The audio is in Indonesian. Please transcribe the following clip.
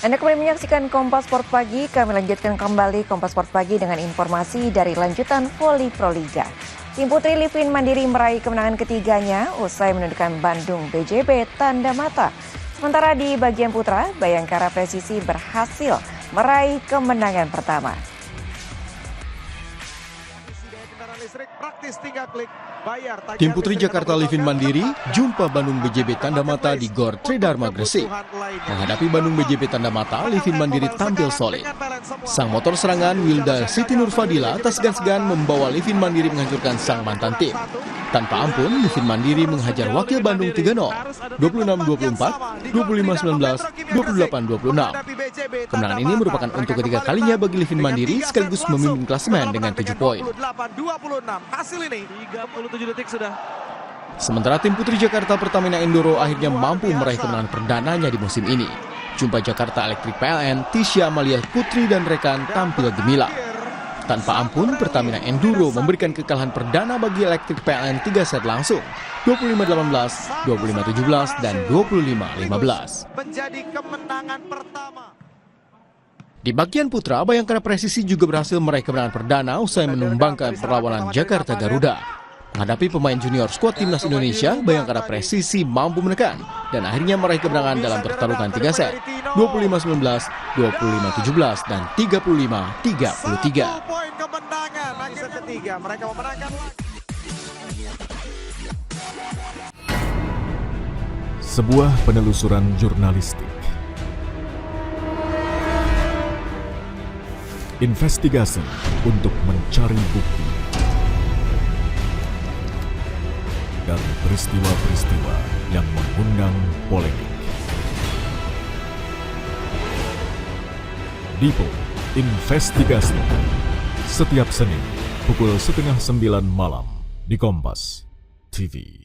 Anda kembali menyaksikan Kompas Sport Pagi. Kami lanjutkan kembali Kompas Sport Pagi dengan informasi dari lanjutan Voli Pro Liga. Tim putri Livin Mandiri meraih kemenangan ketiganya usai menundukkan Bandung BJB tanda mata. Sementara di bagian putra, Bayangkara Presisi berhasil meraih kemenangan pertama. Tim putri Jakarta Livin Mandiri jumpa Bandung BJB tanda mata di Gor Tridharma Gresik. Menghadapi Bandung BJB tanda mata, Livin Mandiri tampil solid. Sang motor serangan Wilda Siti Nurfadila tak segan-segan membawa Livin Mandiri menghancurkan sang mantan tim. Tanpa ampun, Livin Mandiri menghajar wakil Bandung 3-0, 26-24, 25-19, 28-26. Kemenangan ini merupakan untuk ketiga kalinya bagi Livin Mandiri sekaligus memimpin klasemen dengan 7 poin. Sementara tim putri Jakarta Pertamina Enduro akhirnya mampu meraih kemenangan perdananya di musim ini. Jumpa Jakarta Electric PLN, Tisha Amalia Putri dan rekan tampil gemilang. Tanpa ampun, Pertamina Enduro memberikan kekalahan perdana bagi Electric PLN 3 set langsung, 25-18, 25-17, dan 25-15. Menjadi kemenangan pertama. Di bagian putra, Bayangkara Presisi juga berhasil meraih kemenangan perdana usai menumbangkan perlawanan Jakarta Garuda. Menghadapi pemain junior skuad timnas Indonesia, Bayangkara Presisi mampu menekan dan akhirnya meraih kemenangan dalam pertarungan 3 set, 25-19, 25-17, dan 35-33. Sebuah penelusuran jurnalistik. Investigasi untuk mencari bukti dari peristiwa-peristiwa yang mengundang polemik. Dipo Investigasi setiap Senin pukul 8:30 malam di Kompas TV.